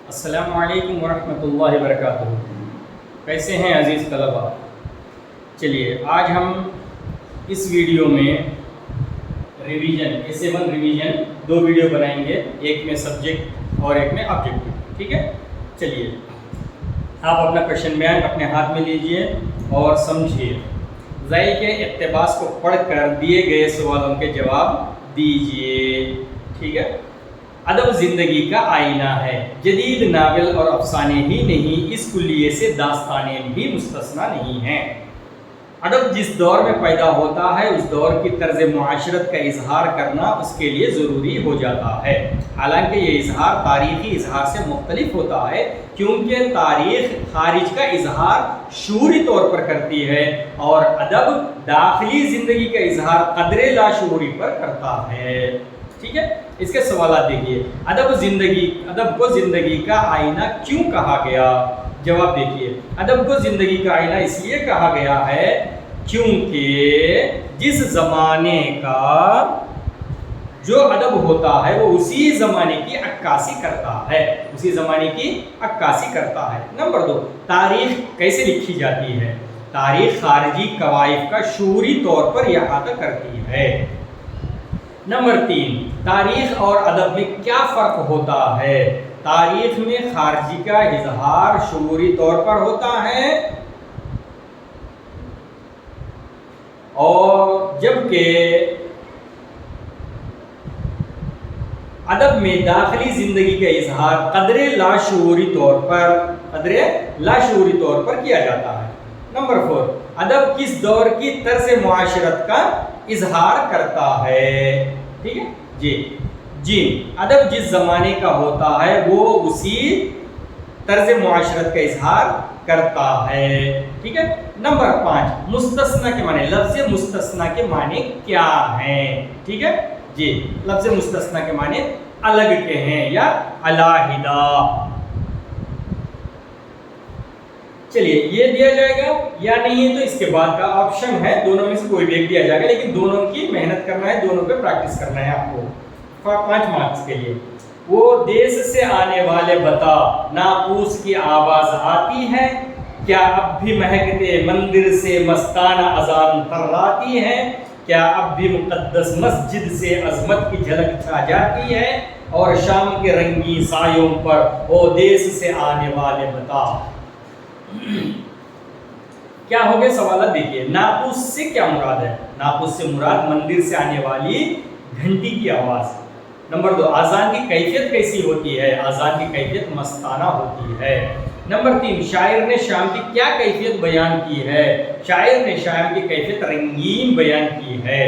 السلام علیکم ورحمۃ اللہ وبرکاتہ۔ کیسے ہیں عزیز طلباء؟ چلیے آج ہم اس ویڈیو میں ریویژن SA1 ریویژن 2 ویڈیو بنائیں گے، ایک میں سبجیکٹ اور ایک میں آبجیکٹو، ٹھیک ہے؟ چلیے آپ اپنا کویشچن بینک اپنے ہاتھ میں لیجئے اور سمجھیے، ذیل کے اقتباس کو پڑھ کر دیے گئے سوالوں کے جواب دیجئے، ٹھیک ہے؟ ادب زندگی کا آئینہ ہے، جدید ناول اور افسانے ہی نہیں، اس کلیے سے داستانیں بھی مستثنیٰ نہیں ہیں۔ ادب جس دور میں پیدا ہوتا ہے اس دور کی طرز معاشرت کا اظہار کرنا اس کے لیے ضروری ہو جاتا ہے، حالانکہ یہ اظہار تاریخی اظہار سے مختلف ہوتا ہے، کیونکہ تاریخ خارج کا اظہار شعوری طور پر کرتی ہے اور ادب داخلی زندگی کا اظہار قدرے لاشعوری پر کرتا ہے، ٹھیک ہے؟ اس کے سوالات دیکھیے۔ ادب کو زندگی کا آئینہ کیوں کہا گیا؟ جواب دیکھیے، ادب کو زندگی کا آئینہ اس لیے کہا گیا ہے کیونکہ جس زمانے کا جو ادب ہوتا ہے وہ اسی زمانے کی عکاسی کرتا ہے، نمبر 2، تاریخ کیسے لکھی جاتی ہے؟ تاریخ خارجی قوائف کا شعوری طور پر احاطہ کرتی ہے۔ نمبر 3، تاریخ اور ادب میں کیا فرق ہوتا ہے؟ تاریخ میں خارجی کا اظہار شعوری طور پر ہوتا ہے اور جبکہ ادب میں داخلی زندگی کا اظہار قدرے لاشعوری طور پر کیا جاتا ہے۔ نمبر 4، ادب کس دور کی طرز معاشرت کا اظہار کرتا ہے؟ ٹھیک ہے جی، ادب جس زمانے کا ہوتا ہے وہ اسی طرز معاشرت کا اظہار کرتا ہے، ٹھیک ہے؟ نمبر 5، مستثنیٰ کے معنی، لفظ مستثنیٰ کے معنی کیا ہیں؟ ٹھیک ہے جی، لفظ مستثنیٰ کے معنی الگ کے ہیں یا علیحدہ۔ چلیے یہ دیا جائے گا یا نہیں تو اس کے بعد کا آپشن ہے، دونوں میں سے کوئی بھی ایک دیا جائے گا، لیکن دونوں کی محنت کرنا ہے، دونوں پہ پریکٹس کرنا ہے آپ کو 5 مارکس کے لیے۔ وہ دیس سے آنے والے بتا، ناقوس کی آواز آتی ہے، کیا اب بھی مہکتے مندر سے مستانہ اذان تراتی ہے، کیا اب بھی مقدس مسجد سے عظمت کی جھلک چھا جاتی ہے، اور شام کے رنگی سایوں پر وہ دیس سے آنے والے بتا۔ کیا ہو گئے سوالات دیکھیے، ناقوس سے کیا مراد ہے؟ ناقوس سے مراد مندر سے آنے والی گھنٹی کی آواز۔ نمبر 2، آذان کی کیفیت کیسی ہوتی ہے؟ آذان کی کیفیت مستانہ ہوتی ہے۔ نمبر 3، شاعر نے شام کی کیا کیفیت بیان کی ہے؟ شاعر نے شام کی کیفیت رنگین بیان کی ہے۔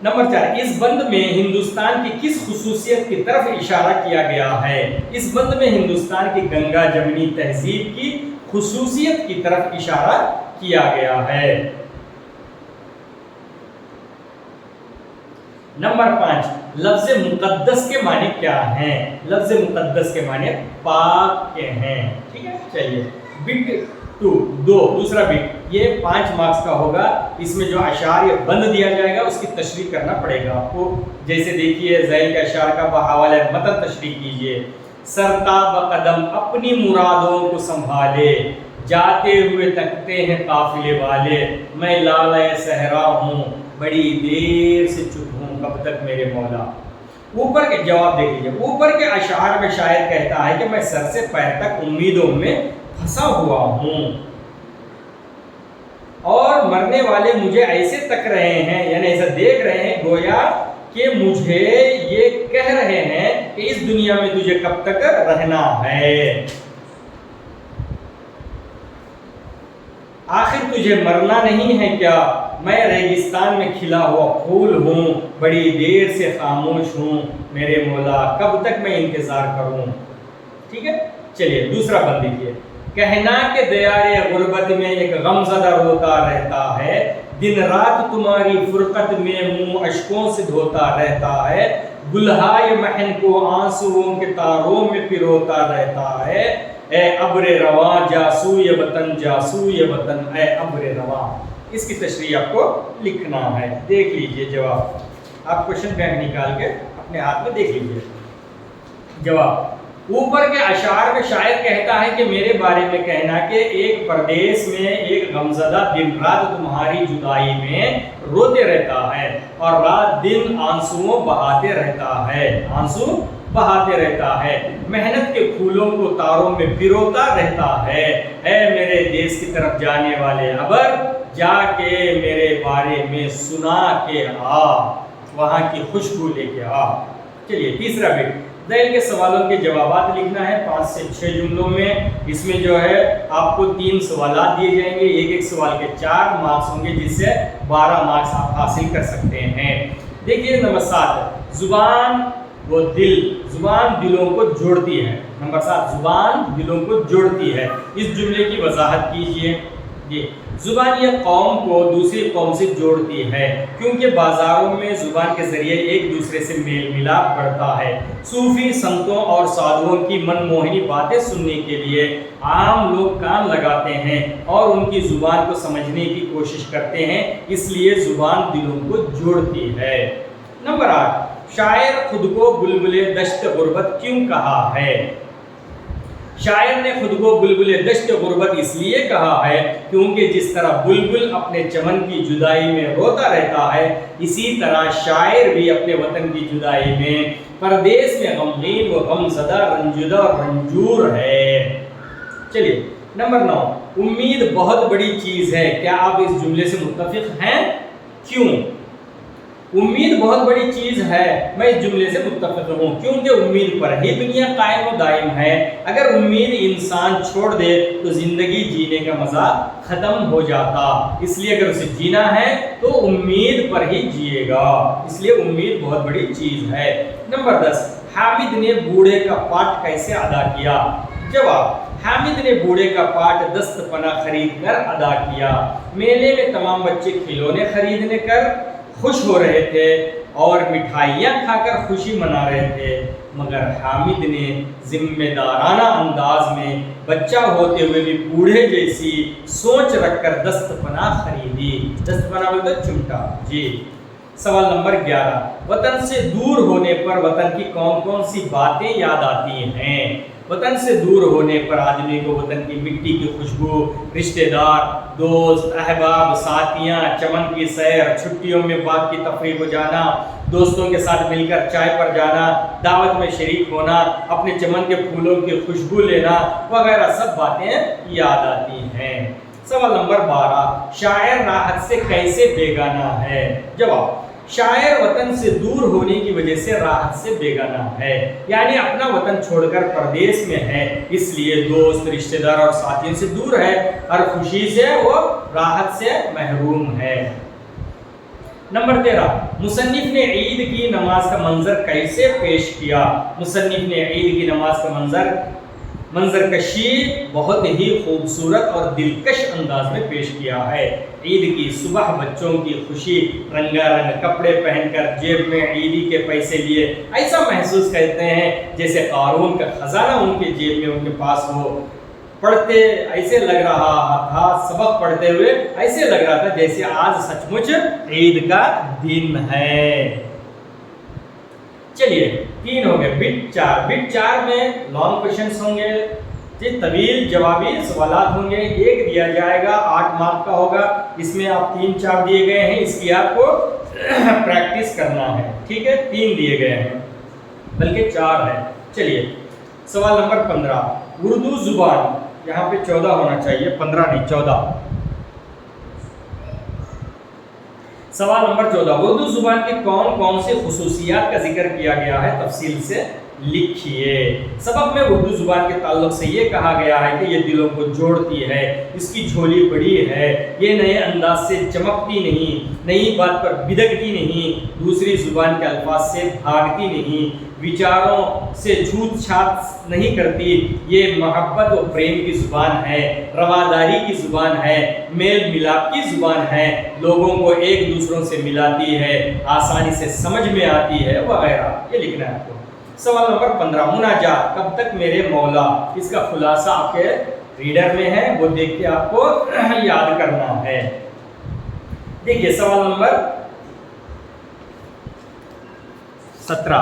نمبر 4، اس بند میں ہندوستان کی کس خصوصیت کی طرف اشارہ کیا گیا ہے؟ اس بند میں ہندوستان کی گنگا جمنی تہذیب کی خصوصیت کی طرف اشارہ کیا گیا ہے۔ نمبر 5، لفظ مقدس کے معنی کیا ہیں؟ لفظ مقدس کے معنی پاک کے ہیں، ٹھیک ہے؟ چلیے بٹ 2، دوسرا بٹ، یہ 5 مارکس کا ہوگا، اس میں جو اشعار یا بند دیا جائے گا اس کی تشریح کرنا پڑے گا آپ کو۔ جیسے دیکھیے ذیل کے اشعار کا بحوالہ متن تشریح کیجئے۔ سرتاب قدم اپنی مرادوں کو سنبھالے، جاتے ہوئے تکتے ہیں قافلے والے، میں لالۂ صحرا ہوں، بڑی دیر سے چپ ہوں، کب تک میرے مولا۔ اوپر کے جواب دیکھ لیجیے، اوپر کے اشعار میں شاعر کہتا ہے کہ میں سر سے پیر تک امیدوں میں پھنسا ہوا ہوں اور مرنے والے مجھے ایسے تک رہے ہیں، یعنی ایسا دیکھ رہے ہیں گویا کہ مجھے یہ کہہ رہے ہیں کہ اس دنیا میں تجھے کب تک رہنا ہے، آخر تجھے مرنا نہیں ہے کیا؟ میں ریگستان میں کھلا ہوا پھول ہوں، بڑی دیر سے خاموش ہوں، میرے مولا کب تک میں انتظار کروں، ٹھیک ہے؟ چلیے دوسرا بند دیکھیے۔ کہنا کہ دیار غربت میں ایک غمزدہ روتا رہتا ہے، دن رات تمہاری فرقت میں منہ اشکوں سے دھوتا رہتا ہے، گلہائے محن کو آنسوؤں کے تاروں میں پروتا رہتا ہے، اے ابر رواں جاسوئے وطن اے ابر رواں۔ اس کی تشریح آپ کو لکھنا ہے، دیکھ لیجئے جواب۔ آپ کوشچن بینک نکال کے اپنے ہاتھ میں دیکھ لیجیے. جواب: اوپر کے اشعار میں شاعر کہتا ہے کہ میرے بارے میں کہنا کہ ایک پردیس میں ایک غمزدہ دن رات تمہاری جدائی میں روتے رہتا ہے اور رات دن آنسوؤں بہاتے رہتا ہے، آنسو بہاتے رہتا ہے، محنت کے پھولوں کو تاروں میں پروتا رہتا ہے. اے میرے دیس کی طرف جانے والے ابر، جا کے میرے بارے میں سنا کے آ، وہاں کی خوشبو لے کے آ. چلیے تیسرا بیٹ، ذیل کے سوالوں کے جوابات لکھنا ہے 5 سے 6 جملوں میں. اس میں جو ہے آپ کو 3 سوالات دیے جائیں گے، ایک سوال کے 4 مارکس ہوں گے، جس سے 12 مارکس آپ حاصل کر سکتے ہیں. دیکھیے نمبر 7، زبان و دل، زبان دلوں کو جوڑتی ہے. نمبر 7، زبان دلوں کو جوڑتی ہے. اس جملے کی وضاحت کیجئے. زبان یہ قوم کو دوسری قوم سے جوڑتی ہے کیونکہ بازاروں میں زبان کے ذریعے ایک دوسرے سے میل ملاپ بڑھتا ہے. صوفی سنتوں اور سادھوؤں کی من موہنی باتیں سننے کے لیے عام لوگ کان لگاتے ہیں اور ان کی زبان کو سمجھنے کی کوشش کرتے ہیں، اس لیے زبان دلوں کو جوڑتی ہے. نمبر 8، شاعر خود کو بلبل دشت غربت کیوں کہا ہے؟ شاعر نے خود کو بلبل دشت غربت اس لیے کہا ہے کیونکہ جس طرح بلبل اپنے چمن کی جدائی میں روتا رہتا ہے، اسی طرح شاعر بھی اپنے وطن کی جدائی میں پردیس میں غمگین و غمزدہ، رنجیدہ اور رنجور ہے. چلیے نمبر 9، امید بہت بڑی چیز ہے. کیا آپ اس جملے سے متفق ہیں؟ کیوں؟ امید بہت بڑی چیز ہے، میں اس جملے سے متفق ہوں کیونکہ امید پر ہی دنیا قائم و دائم ہے. اگر امید انسان چھوڑ دے تو زندگی جینے کا مزہ ختم ہو جاتا، اس لیے اگر اسے جینا ہے تو امید پر ہی جیے گا، اس لیے امید بہت بڑی چیز ہے. نمبر 10، حامد نے بوڑھے کا پاٹ کیسے ادا کیا؟ جواب: حامد نے بوڑھے کا پاٹ دست پناہ خرید کر ادا کیا. میلے میں تمام بچے کھلونے خریدنے کر خوش ہو رہے تھے اور مٹھائیاں کھا کر خوشی منا رہے تھے، مگر حامد نے ذمہ دارانہ انداز میں بچہ ہوتے ہوئے بھی بوڑھے جیسی سوچ رکھ کر دست پناہ خریدی. دست پناہ بولتے چمٹا. جی سوال نمبر 11، وطن سے دور ہونے پر وطن کی کون کون سی باتیں یاد آتی ہیں؟ وطن سے دور ہونے پر آدمی کو وطن کی مٹی کی خوشبو، رشتہ دار، دوست، احباب، ساتھیاں، چمن کی سیر، چھٹیوں میں باغ کی تفریح کو جانا، دوستوں کے ساتھ مل کر چائے پر جانا، دعوت میں شریک ہونا، اپنے چمن کے پھولوں کی خوشبو لینا وغیرہ سب باتیں یاد آتی ہیں. سوال نمبر 12، شاعر راحت سے کیسے بیگانہ ہے؟ جواب: شاعر وطن سے دور ہونے کی وجہ سے راحت سے بیگانہ ہے، یعنی اپنا وطن چھوڑ کر پردیس میں ہے، اس لیے دوست، رشتہ دار اور ساتھیوں سے دور ہے، ہر خوشی سے وہ راحت سے محروم ہے. نمبر 13، مصنف نے عید کی نماز کا منظر کیسے پیش کیا؟ مصنف نے عید کی نماز کا منظر کشی بہت ہی خوبصورت اور دلکش انداز میں پیش کیا ہے. عید کی صبح بچوں کی خوشی، رنگا رنگ کپڑے پہن کر جیب میں عیدی کے پیسے لیے ایسا محسوس کرتے ہیں جیسے قارون کا خزانہ ان کے جیب میں ان کے پاس ہو. پڑھتے ایسے لگ رہا تھا، سبق پڑھتے ہوئے ایسے لگ رہا تھا جیسے آج سچ مچ عید کا دن ہے. چلیے 3 ہو گئے. بٹ 4 میں لانگ کوشچنس ہوں گے، طویل جوابی سوالات ہوں گے. ایک دیا جائے گا 8 مارک کا ہوگا، اس میں آپ 3-4 دیے گئے ہیں، اس کی آپ کو پریکٹس کرنا ہے. ٹھیک ہے، 3 دیے گئے ہیں بلکہ 4 ہے. چلیے سوال نمبر 15، اردو زبان، یہاں پہ 14 ہونا چاہیے، 15 نہیں 14. سوال نمبر 14، اردو زبان کی کون کون سی خصوصیات کا ذکر کیا گیا ہے؟ تفصیل سے لکھیے. سبق میں اردو زبان کے تعلق سے یہ کہا گیا ہے کہ یہ دلوں کو جوڑتی ہے، اس کی جھولی بڑی ہے، یہ نئے انداز سے چمکتی نہیں، نئی بات پر بدکتی نہیں، دوسری زبان کے الفاظ سے بھاگتی نہیں، وچاروں سے چھوت چھات نہیں کرتی، یہ محبت و پریم کی زبان ہے، رواداری کی زبان ہے، میل ملاپ کی زبان ہے، لوگوں کو ایک دوسروں سے ملاتی ہے، آسانی سے سمجھ میں آتی ہے وغیرہ. یہ لکھنا ہے آپ کو. سوال نمبر 15، مناجات، کب تک میرے مولا، اس کا خلاصہ آپ کے ریڈر میں ہے، وہ دیکھ کے آپ کو یاد کرنا ہے. دیکھیے سوال نمبر 17,